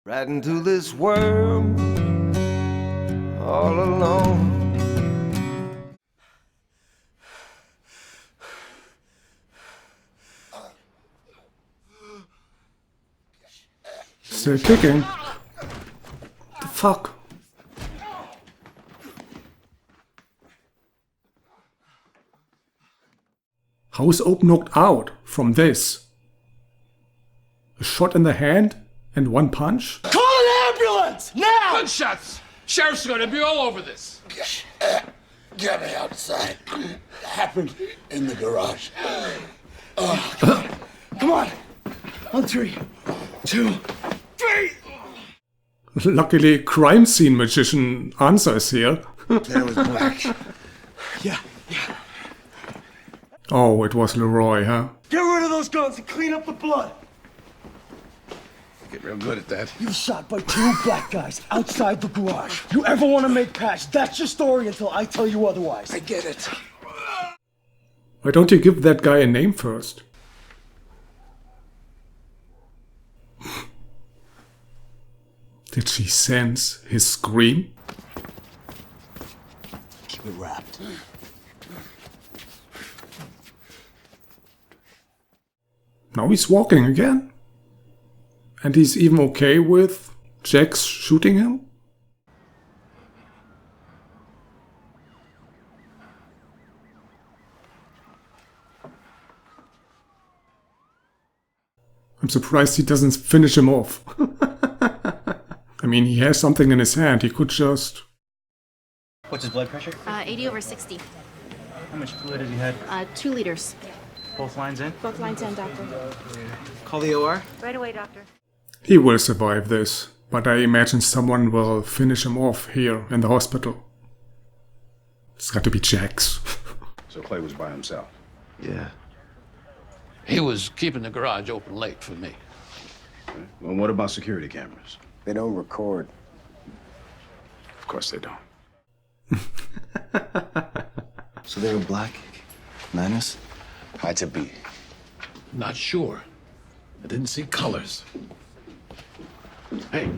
Right into this world, all alone. Still kicking. The fuck? How is Oak knocked out from this? A shot in the hand and one punch? Call an ambulance! Now! Gunshots! Sheriff's gonna be all over this. Get me outside. It happened in the garage. Come on. On 3, 2, 3. Luckily, crime scene magician Answer is here. There was black. Yeah. Oh, it was Leroy, huh? Get rid of those guns and clean up the blood. Get real good at that. You shot by 2 black guys outside the garage. You ever want to make cash? That's your story until I tell you otherwise. I get it. Why don't you give that guy a name first? Did she sense his scream? Keep it wrapped. Now he's walking again? And he's even okay with Jax shooting him? I'm surprised he doesn't finish him off. I mean, he has something in his hand, he could just... What's his blood pressure? 80/60. How much fluid has he had? 2 liters. Both lines in? Both lines in, doctor. Call the OR? Right away, doctor. He will survive this, but I imagine someone will finish him off here in the hospital. It's got to be Jax. So Clay was by himself. Yeah. He was keeping the garage open late for me. Okay. Well, what about security cameras? They don't record. Of course they don't. So they were black? Niners? Had to be. Not sure. I didn't see colors. Hey,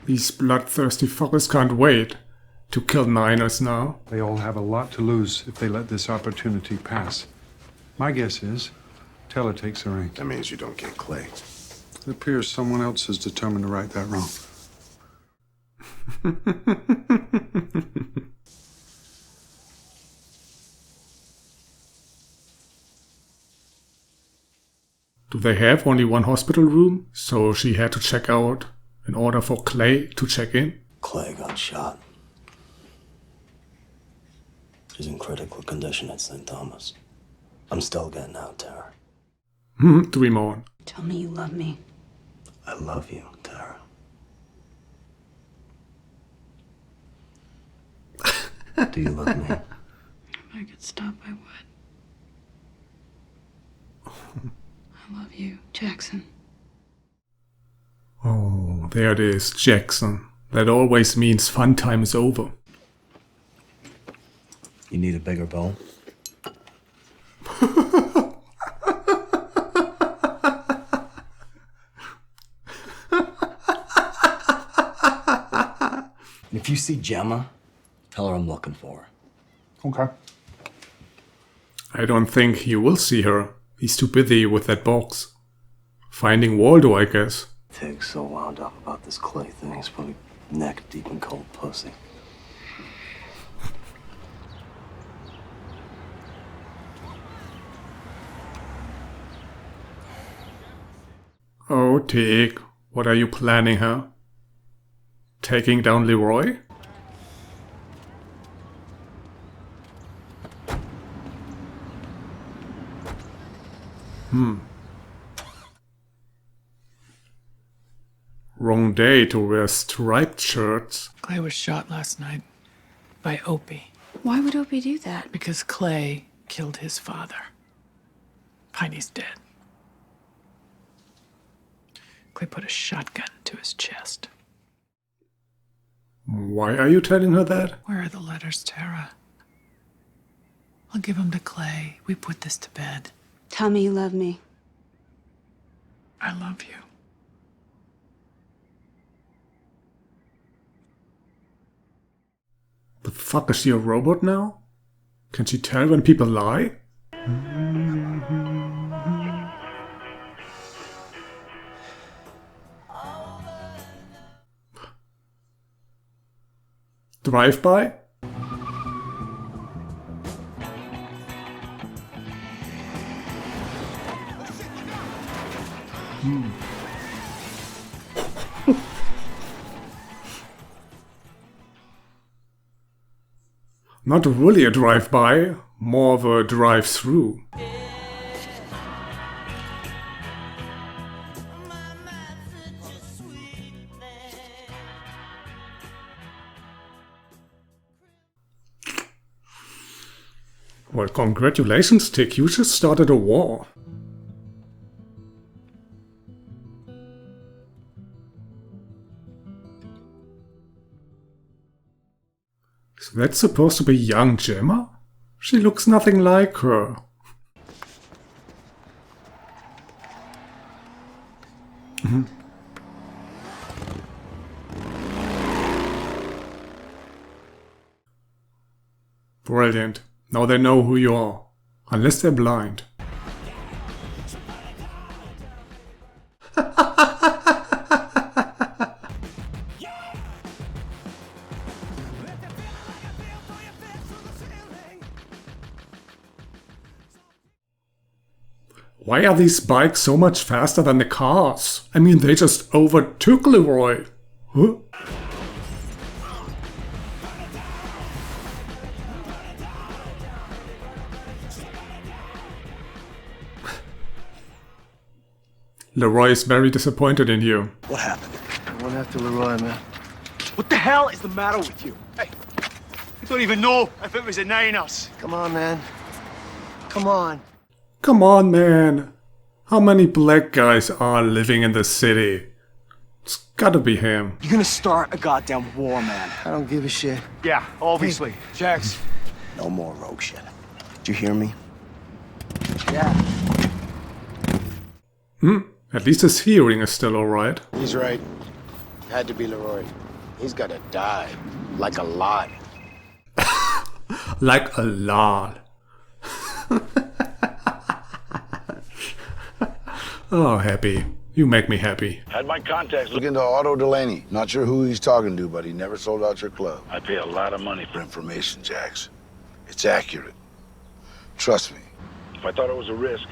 These bloodthirsty fuckers can't wait to kill Niners now. They all have a lot to lose if they let this opportunity pass. My guess is Teller takes the reins. That means you don't get Clay. It appears someone else is determined to right that wrong. Do they have only one hospital room? So she had to check out in order for Clay to check in? Clay got shot. He's in critical condition at St. Thomas. I'm still getting out, Tara. Dream on. Tell me you love me. I love you, Tara. Do you love me? If I could stop, I would. I love you, Jackson. Oh, there it is, Jackson. That always means fun time is over. You need a bigger bowl? If you see Gemma, tell her I'm looking for her. Okay. I don't think he will see her. He's too busy with that box. Finding Waldo, I guess. Tig's so wound up about this Clay thing, he's probably neck deep in cold pussy. Oh, Tig, what are you planning, huh? Taking down Leroy? Wrong day to wear striped shirts. Clay was shot last night by Opie Why would Opie do that? because Clay killed his father. Piney's dead. Clay put a shotgun to his chest. Why are you telling her that? Where are the letters, Tara? I'll give them to Clay. We put this to bed. Tell me you love me. I love you. fuck, is she a robot now? Can she tell when people lie? Drive-by? Not really a drive-by, more of a drive-through. Well, congratulations, Tick, you just started a war. Is that supposed to be young Gemma? She looks nothing like her. Brilliant. Now they know who you are. Unless they're blind. Why are these bikes so much faster than the cars? I mean, they just overtook Leroy. Huh? Leroy is very disappointed in you. What happened? I went after Leroy, man. What the hell is the matter with you? Hey, you don't even know if it was a Niners. Come on, man. Come on. Come on, man. How many black guys are living in the city? It's gotta be him. You're gonna start a goddamn war, man. I don't give a shit. Yeah, obviously. Jax. No more rogue shit. Did you hear me? Yeah. At least his hearing is still alright. He's right. Had to be Leroy. He's gotta die. Like a lot. Like a lot. Oh, happy. You make me happy. Had my contacts. Look into Otto Delaney. Not sure who he's talking to, but he never sold out your club. I pay a lot of money For information, Jax. It's accurate. Trust me. If I thought it was a risk,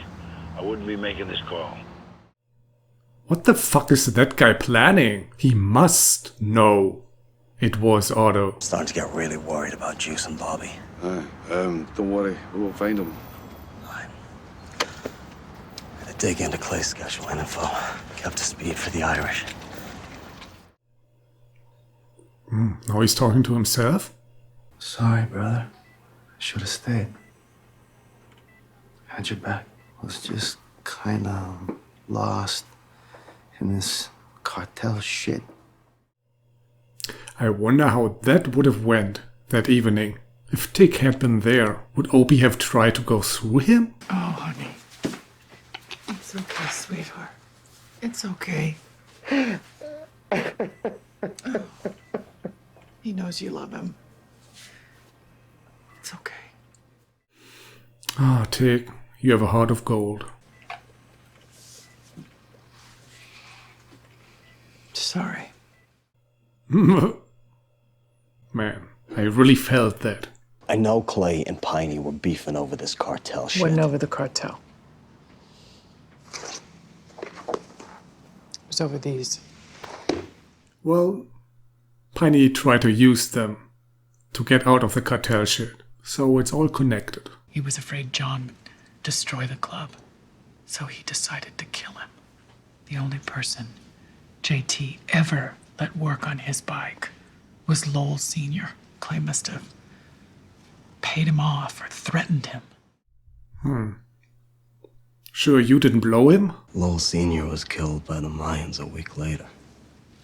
I wouldn't be making this call. What the fuck is that guy planning? He must know it was Otto. Starting to get really worried about Juice and Bobby. Don't worry, we will find him. Dig into Clay's schedule and info. Kept to speed for the Irish. Now he's talking to himself? Sorry, brother. I should have stayed. Had your back. I was just kind of lost in this cartel shit. I wonder how that would have went that evening. If Tick had been there, would Opie have tried to go through him? Oh, honey. It's okay, sweetheart. It's okay. Oh. He knows you love him. It's okay. Ah, Tick, you have a heart of gold. Sorry. Man, I really felt that. I know Clay and Piney were beefing over this cartel shit. Wasn't over the cartel. It was over these. Well, Piney tried to use them to get out of the cartel shit, so it's all connected. He was afraid John would destroy the club, so he decided to kill him. The only person JT ever let work on his bike was Lowell Sr. Clay must have paid him off or threatened him. Sure you didn't blow him? Lowell Sr. was killed by the Mayans a week later.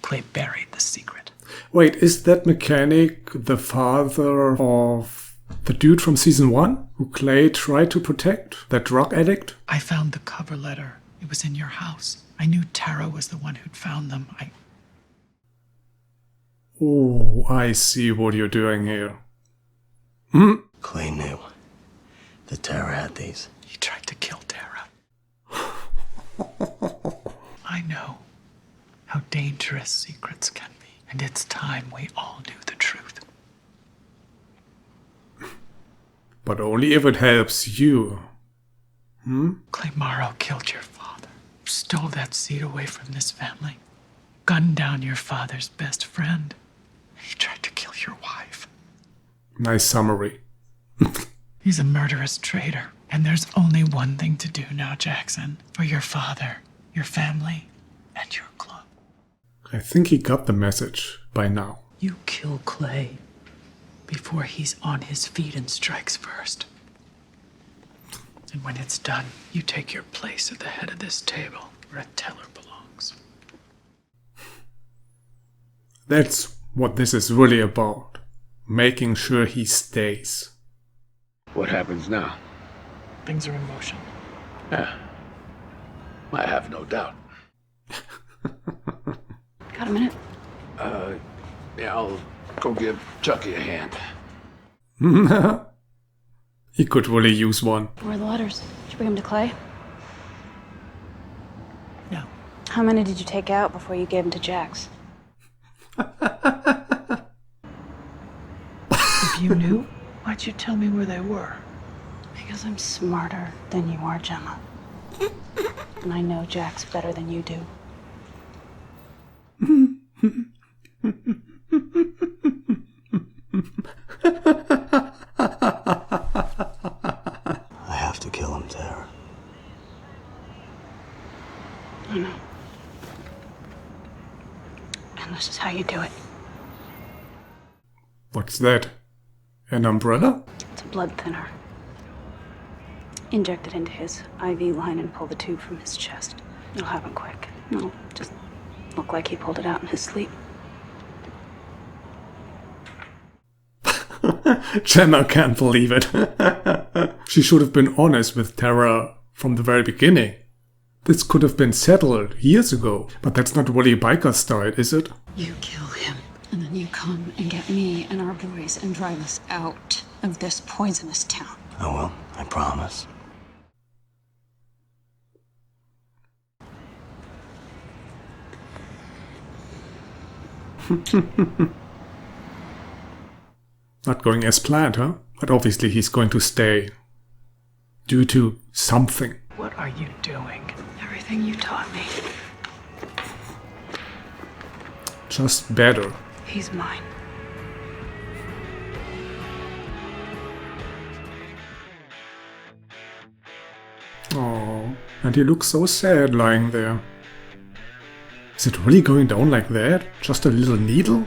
Clay buried the secret. Wait, is that mechanic the father of the dude from season 1 who Clay tried to protect? That drug addict? I found the cover letter. It was in your house. I knew Tara was the one who'd found them. Oh, I see what you're doing here. Clay knew that Tara had these. He tried to kill Tara. I know how dangerous secrets can be, and it's time we all knew the truth. But only if it helps you. Clay Morrow killed your father, stole that seed away from this family, gunned down your father's best friend. He tried to kill your wife. Nice summary. He's a murderous traitor, and there's only one thing to do now, Jackson, for your father, your family, and your club. I think he got the message by now. You kill Clay before he's on his feet and strikes first. And when it's done, you take your place at the head of this table where a teller belongs. That's what this is really about. Making sure he stays. What happens now? Things are in motion. Yeah. I have no doubt. Got a minute? Yeah, I'll go give Chucky a hand. He could really use one. Where are the letters? Did you bring them to Clay? No. How many did you take out before you gave them to Jax? If you knew, why'd you tell me where they were? Because I'm smarter than you are, Gemma. And I know Jax better than you do. I have to kill him, Tara. I know. And this is how you do it. What's that? An umbrella? It's a blood thinner. Inject it into his IV line and pull the tube from his chest. It'll happen quick. It'll just look like he pulled it out in his sleep. Gemma can't believe it. She should have been honest with Tara from the very beginning. This could have been settled years ago. But that's not really biker style, is it? You kill him, and then you come and get me and our boys and drive us out of this poisonous town. Oh well, I promise. Not going as planned, huh? But obviously he's going to stay. Due to something. What are you doing? Everything you taught me. Just better. He's mine. Oh, and he looks so sad lying there. Is it really going down like that? Just a little needle?